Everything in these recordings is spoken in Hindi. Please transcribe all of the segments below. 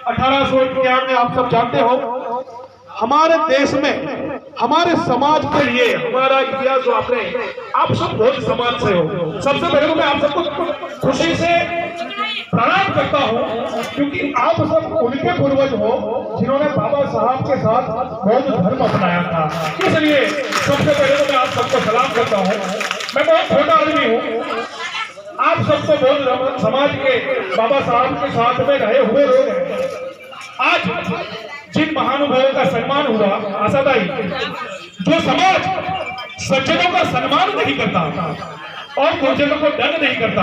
1891 में आप सब जानते हो, हमारे देश में हमारे समाज के लिए हमारा इतिहास जो आप सब बहुत समाज से हो। सबसे पहले तो मैं आप सबको खुशी से प्रणाम करता हूँ, क्योंकि आप सब उनके पूर्वज हो जिन्होंने बाबा साहब के साथ बौद्ध धर्म अपनाया था। इसलिए सबसे पहले तो मैं आप सबको सलाम करता हूँ। मैं बहुत छोटा आदमी हूँ, आप सबको बौद्ध समाज के बाबा साहब के साथ में रहे हुए लोग हैं। आज जिन महानुभावों का सम्मान हुआ, आशादाई, जो समाज सज्जनों का सम्मान नहीं करता और गुरजनों को दंड नहीं करता,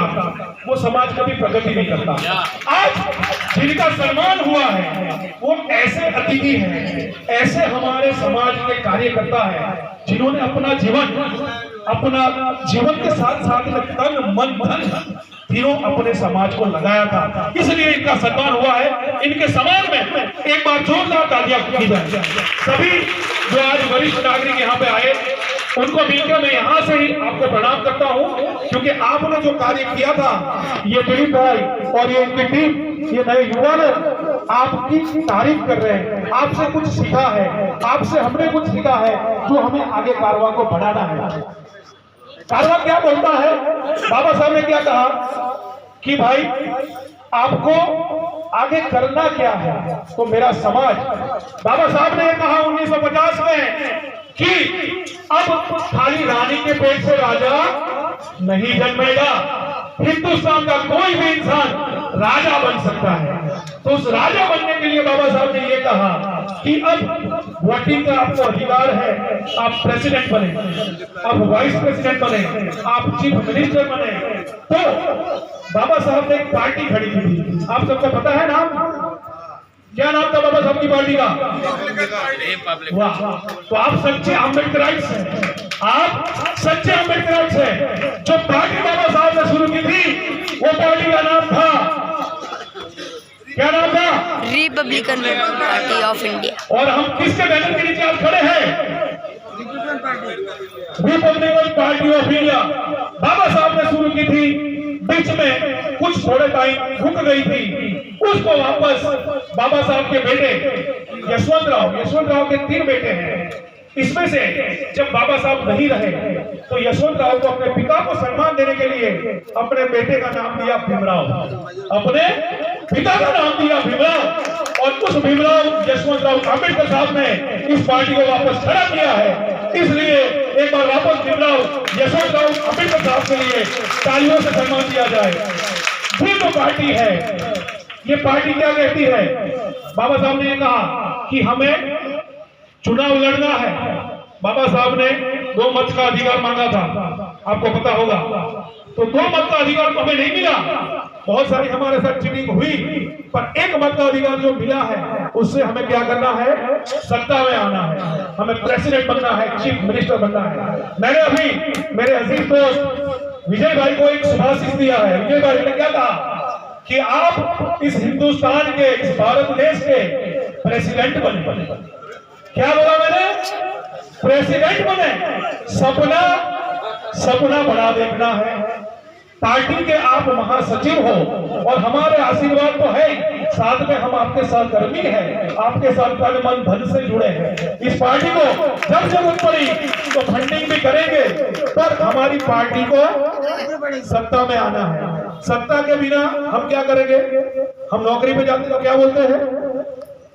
वो समाज कभी प्रगति नहीं करता। आज जिनका सम्मान हुआ है वो ऐसे अतिथि हैं, ऐसे हमारे समाज के कार्यकर्ता हैं जिन्होंने अपना जीवन के साथ साथ में तन मन धन तीनों अपने समाज को लगाया था। इसलिए इनका सम्मान हुआ है। इनके सम्मान में एक बार जोरदार तालियां की जाए। सभी जो आज वरिष्ठ नागरिक यहाँ पे आए उनको मिलकर मैं यहाँ से ही आपको प्रणाम करता हूँ, क्योंकि आपने जो कार्य किया था, ये दिलीप भाई और ये इनकी टीम, ये नए युवा लोग आपकी तारीफ कर रहे हैं। आपसे कुछ सीखा है, आपसे हमने कुछ सीखा है जो हमें आगे कारवां को बढ़ाना है। कारवां क्या बोलता है, बाबा साहब ने क्या कहा कि भाई आपको आगे करना क्या है, तो मेरा समाज, बाबा साहब ने कहा 1950 में कि अब खाली रानी के पेट से राजा नहीं जन्मेगा, हिंदुस्तान का कोई भी इंसान राजा बन सकता है। तो उस राजा बनने के लिए बाबा साहब ने ये कहा कि अब वोटिंग का आपको अधिकार है, आप प्रेसिडेंट बने, आप वाइस प्रेसिडेंट बने, आप चीफ मिनिस्टर बने। तो बाबा साहब ने एक पार्टी खड़ी की थी, आप सबको पता है नाम, क्या नाम था बाबा साहब की पार्टी का? वाह, तो आप सच्चे अम्बेडकराइट्स हैं, आप सच्चे अम्बेडकराइट्स हैं। जो पार्टी बाबा साहब ने शुरू की थी वो पार्टी का नाम था, क्या नाम था? Republican party of India. और हम किसके बैनर के नीचे आज खड़े हैं? रिपब्लिकन पार्टी ऑफ इंडिया बाबा साहब ने शुरू की थी, बीच में कुछ थोड़े टाइम रुक गई थी, उसको वापस बाबा साहब के बेटे यशवंत राव के 3 बेटे हैं। इसमें से जब बाबा साहब नहीं रहे तो यशवंत राव को अपने पिता को सम्मान देने के लिए अपने बेटे का नाम दिया भीमराव, अपने पिता का नाम दिया भीमराव। और उस भीमराव यशवंत राव अम्बेडकर साहब ने इस पार्टी को वापस खड़ा किया है। इसलिए एक बार वापस भीमराव यशवंत राव अम्बेडकर साहब के लिए तालियों से सम्मान दिया जाए। ये जो पार्टी है, ये पार्टी क्या कहती है? बाबा साहब ने ये कहा कि हमें चुनाव लड़ना है। बाबा साहब ने 2 मत का अधिकार मांगा था, आपको पता होगा। तो 2 मत का अधिकार तो हमें नहीं मिला, बहुत सारी हमारे साथ चीटिंग हुई, पर 1 मत का अधिकार जो मिला है उससे हमें क्या करना है? सत्ता में आना है, हमें प्रेसिडेंट बनना है, चीफ मिनिस्टर बनना है। मैंने अभी मेरे अजीज दोस्त विजय भाई को एक सुभाषित दिया है। विजय भाई ने क्या कहा कि आप इस हिंदुस्तान के, इस भारत देश के प्रेसिडेंट बने। क्या बोला मैंने? प्रेसिडेंट बने। सपना बड़ा देखना है। पार्टी के आप महासचिव हो और हमारे आशीर्वाद तो है, साथ में हम आपके साथ कर्मी हैं, आपके साथ तन मन धन से जुड़े हैं। इस पार्टी को जब जरूरत पड़ी तो फंडिंग भी करेंगे, पर हमारी पार्टी को सत्ता में आना है। सत्ता के बिना हम क्या करेंगे? हम नौकरी पे जाते तो क्या बोलते हैं?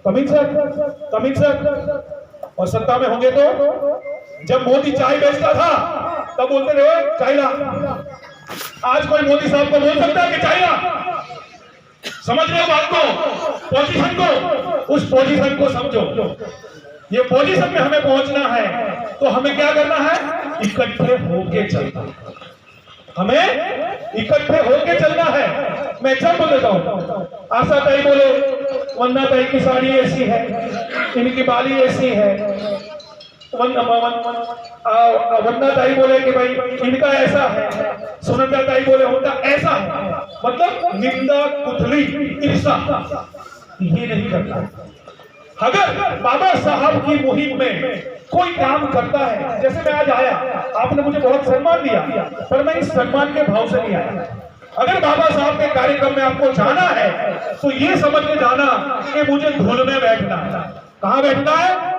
Coming sir. और सत्ता में होंगे तो जब मोदी चाय बेचता था तब बोलते रहे चाय ला। आज कोई मोदी साहब को बोल सकता है कि चाय ला? समझ रहे हो बात को, पोजीशन को? उस पोजीशन को समझो। ये पोजीशन में हमें पहुंचना है तो हमें क्या करना है? इकट्ठे होके चलना है, हमें इकट्ठे होके चलना है। मैं एग्जाम्पल देता हूँ। आशा ताई बोले वंदना ताई की साड़ी ऐसी है, इनकी बाली ऐसी है। वंदना ताई बोले कि भाई इनका ऐसा है, सुनंदा ताई बोले उनका ऐसा है। मतलब निंदा, कुथली, ईर्ष्या ये नहीं करता। अगर बाबा साहब की मुहिम में कोई काम करता है, जैसे मैं आज आया, आपने मुझे बहुत सम्मान दिया, पर मैं इस सम्मान के भाव से नहीं आया। अगर बाबा साहब के कार्यक्रम में आपको जाना है तो ये समझ के जाना कि मुझे धूल में बैठना है। कहाँ बैठना है?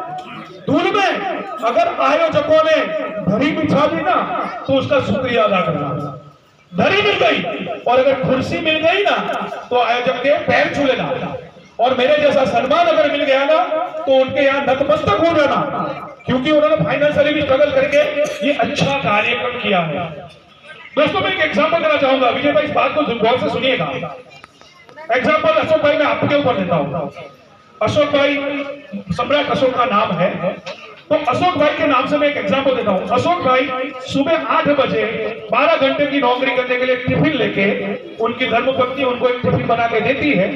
धूल में। अगर आयोजकों ने धरी बिछा दी ना तो उसका शुक्रिया अदा करना। धरी मिल गई और अगर कुर्सी मिल गई ना तो आयोजक के पैर छू लेना, और मेरे जैसा सम्मान अगर मिल गया ना तो उनके यहाँ नतमस्तक हो जाना, क्योंकि उन्होंने फाइनेंशियली भी स्ट्रगल करके ये अच्छा कार्यक्रम किया है। दोस्तों मैं एक एग्जांपल देना चाहूंगा, विजय भाई इस बात को गौर से सुनिएगा। एग्जांपल अशोक भाई मैं आपके ऊपर देता हूं। अशोक भाई, सम्राट अशोक का नाम है, तो अशोक भाई के नाम से मैं एक एग्जांपल देता हूं। अशोक भाई सुबह 8 बजे 12 घंटे की नौकरी करने के लिए टिफिन लेके, उनकी धर्मपत्नी उनको एक टिफिन बना के देती है,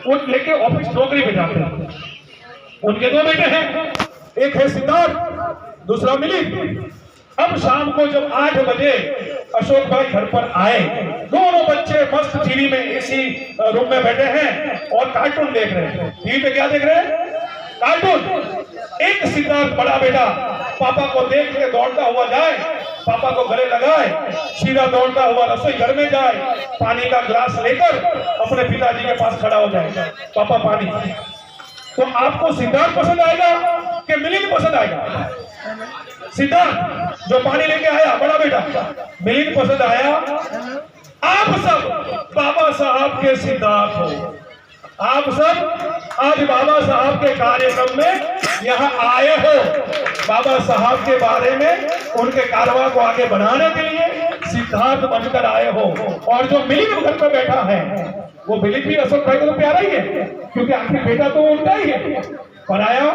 वो लेके ऑफिस नौकरी पे जाते हैं। उनके 2 बेटे हैं, एक है सिद्धार्थ, दूसरा मिलिंद। अब शाम को जब 8 बजे अशोक भाई घर पर आए, दोनों बच्चे मस्त टीवी में एसी रूम में बैठे हैं और कार्टून देख रहे हैं। टीवी पे क्या देख रहे हैं? कार्टून। एक सिद्धार्थ बड़ा बेटा पापा को देख के दौड़ता हुआ जाए, पापा को गले लगाए, सीधा दौड़ता हुआ रसोई घर में जाए, पानी का ग्लास लेकर अपने पिताजी के पास खड़ा हो जाए, पापा पानी। तो आपको सिद्धार्थ पसंद आएगा कि मिलिंद पसंद आएगा? सिद्धार्थ जो पानी लेके आया बड़ा बेटा, मिलिंद पसंद आया? आप सब बाबा साहब के सिद्धार्थ हो। आप सब आज बाबा साहब के कार्यक्रम में यहाँ आए हो, बाबा साहब के बारे में उनके कारवा को आगे बढ़ाने के लिए सिद्धार्थ बनकर आए हो। और जो मिलिंद घर पर बैठा है वो मिलिंद भी अशोक भाई को तो प्यारा ही है, क्योंकि आखिर बेटा तो उनका ही है, पराया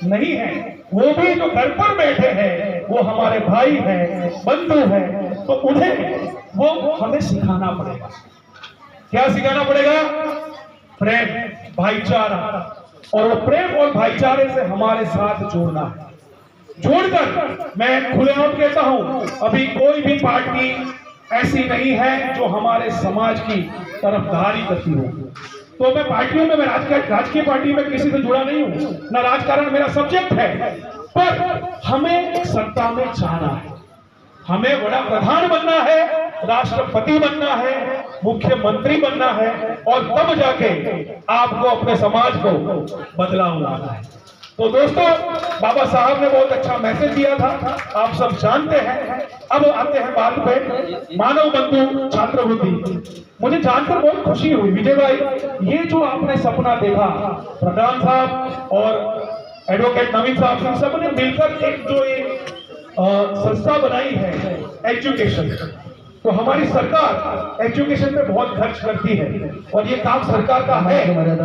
नहीं है। वो भी जो घर पर बैठे हैं वो हमारे भाई हैं, बंधु हैं, तो उन्हें वो हमें सिखाना पड़ेगा। क्या सिखाना पड़ेगा? प्रेम, भाईचारा। और वो प्रेम और भाईचारे से हमारे साथ जोड़ना है। जोड़कर मैं खुलेआम कहता हूं, अभी कोई भी पार्टी ऐसी नहीं है जो हमारे समाज की तरफदारी करती हो। तो मैं पार्टियों में, मैं राजकीय पार्टी में किसी से जुड़ा नहीं हूं, ना राजकारण मेरा सब्जेक्ट है, पर हमें सत्ता में जाना है, हमें बड़ा प्रधान बनना है, राष्ट्रपति बनना है, मुख्यमंत्री बनना है, और तब जाके आपको अपने समाज को बदलाव लाना है। तो दोस्तों बाबा साहब ने बहुत अच्छा मैसेज दिया था, आप सब जानते हैं। अब आते हैं बात पे, मानव बंधु छात्रवृत्ति। मुझे जानकर बहुत खुशी हुई विजय भाई, ये जो आपने सपना देखा, प्रधान साहब और एडवोकेट नवीन साहब सबने मिलकर एक जो संस्था बनाई है एजुकेशन, तो हमारी सरकार एजुकेशन पे बहुत खर्च करती है और ये काम सरकार का है,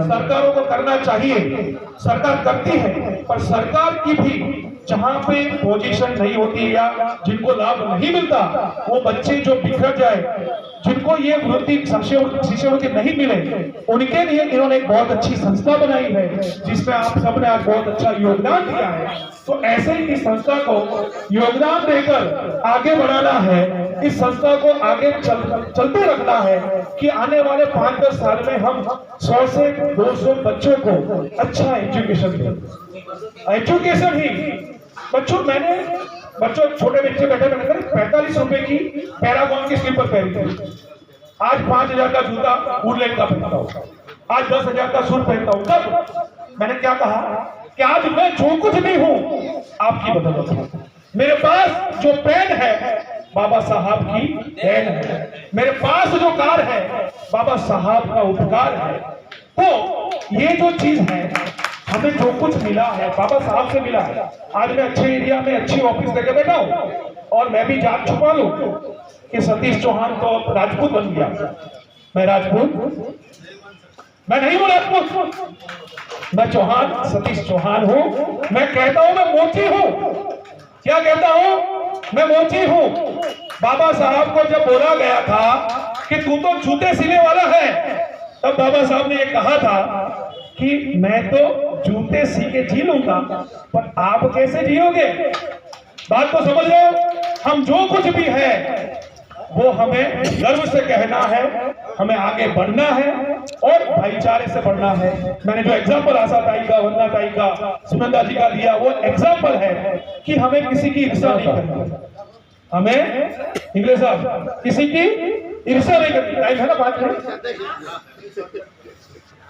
सरकारों को करना चाहिए, सरकार करती है। पर सरकार की भी जहां पे पोजीशन नहीं होती या जिनको लाभ नहीं मिलता, वो बच्चे जो बिखर जाए, जिनको ये वृत्ति शिष्यवृत्ति नहीं मिले, उनके लिए इन्होंने एक बहुत अच्छी संस्था बनाई है जिसमें आप सबने आज बहुत अच्छा योगदान दिया है। तो ऐसे ही इस संस्था को योगदान देकर आगे बढ़ाना है, इस संस्था को आगे चलते रखना है कि आने वाले 5-10 साल में हम 100 से 200 बच्चों को अच्छा एजुकेशन दें। एजुकेशन ही बच्चों छोटे बच्चे बैठे 45 रुपए की पैरागॉन की स्लीपर पहनी थी, आज 5,000 का जूता वुडलैंड का पहनता हूँ, आज 10,000 का सूट पहनता हूँ। तब मैंने क्या कहा कि आज मैं जो कुछ भी हूँ आपकी बदौलत है। मेरे पास जो पेन है बाबा साहब की देन है, मेरे पास जो कार है बाबा साहब का उपकार है। तो ये जो चीज है, हमें जो कुछ मिला है बाबा साहब से मिला है। आज मैं अच्छे एरिया में अच्छी ऑफिस लेके बैठा हूँ और मैं भी जात छुपा लूं कि सतीश चौहान तो राजपूत बन गया। मैं राजपूत, मैं नहीं हूं राजपूत, मैं चौहान, सतीश चौहान हूं। मैं कहता हूं मैं मोची हूं। क्या कहता हूं? मैं मोची हूं। बाबा साहब को जब बोला गया था कि तू तो जूते सिलने वाला है, तब बाबा साहब ने ये कहा था कि मैं तो जूते सी के जी लूंगा, पर आप कैसे जियोगे? बात को समझ लो। हम जो कुछ भी है वो हमें गर्व से कहना है, हमें आगे बढ़ना है और भाईचारे से बढ़ना है। मैंने जो एग्जाम्पल आशा ताई का, वंदना ताई का, सुनंदा जी का दिया, वो एग्जाम्पल है कि हमें किसी की ईर्ष्या नहीं करनी, हमें इंग्लिश साहब किसी की ईर्ष्या नहीं करनी, टाइम है ना 5 मिनट।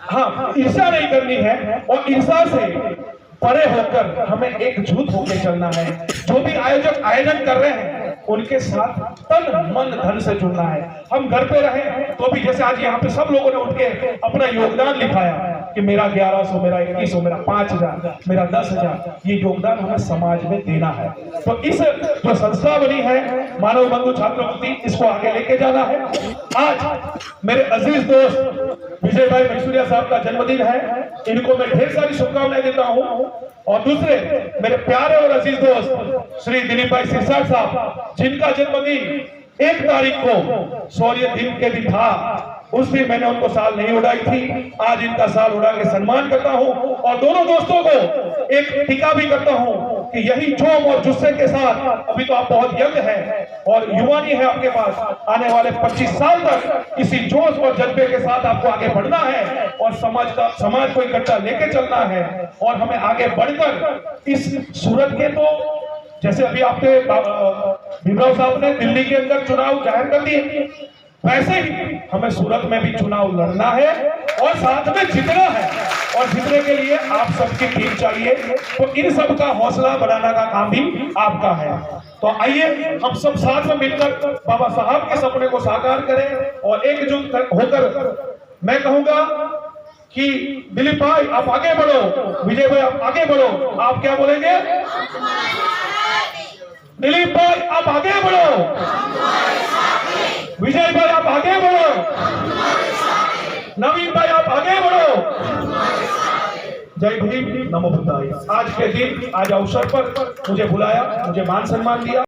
हाँ, ईर्ष्या नहीं करनी है और ईर्ष्या से परे होकर हमें एकजुट होकर चलना है। जो भी आयोजक आयोजन कर रहे हैं उनके साथ तन मन धन से जुड़ना है। हम घर पे रहे तो भी जैसे आज यहाँ पे सब लोगों ने उठ के अपना योगदान लिखाया कि मेरा 1100, मेरा 2100, मेरा 5000, मेरा 10,000, ये योगदान हमें समाज में देना है। तो इस जो संस्था बनी है मानव बंधु छात्रवृत्ति, इसको आगे लेके जाना है। आज मेरे अजीज दोस्त विजय भाई मैसूरिया साहब का जन्मदिन है, इनको मैं ढेर सारी शुभकामनाएं देता हूँ। और दूसरे मेरे प्यारे और अजीज दोस्त श्री दिलीप भाई सिरसाट साहब, जिनका जन्मदिन 1 तारीख को सूर्य दिन के दिन था, उस दिन मैंने उनको साल नहीं उड़ाई थी, आज इनका साल उड़ा के सम्मान करता हूं। और दोनों दोस्तों को एक टीका भी करता हूं कि यही जोम और जुस्से के साथ, अभी तो आप बहुत यंग हैं और युवानी है आपके पास, आने वाले 25 साल तक इसी जोश और जज्बे के साथ आपको आगे बढ़ना है और समाज को इकट्ठा लेके चलना है। और हमें आगे बढ़कर इस सूरत के, तो जैसे अभी आपके भीमराव साहब ने दिल्ली के अंदर चुनाव जाहिर कर दिए, वैसे ही हमें सूरत में भी चुनाव लड़ना है और साथ में जीतना है। और जीतने के लिए आप सबकी टीम चाहिए, तो इन सब का हौसला बढ़ाने का काम भी आपका है। तो आइए हम सब साथ में मिलकर बाबा साहब के सपने को साकार करें और एकजुट होकर मैं कहूंगा कि दिलीप भाई आप आगे बढ़ो, विजय भाई आप आगे बढ़ो। आप क्या बोलेंगे? दिलीप भाई आप आगे बढ़ो, विजय भाई आप आगे बढ़ो, नवीन भाई आप आगे बढ़ो। जय भीम, नमो बुद्धाय। आज के दिन, आज अवसर पर मुझे बुलाया, मुझे मान सम्मान दिया।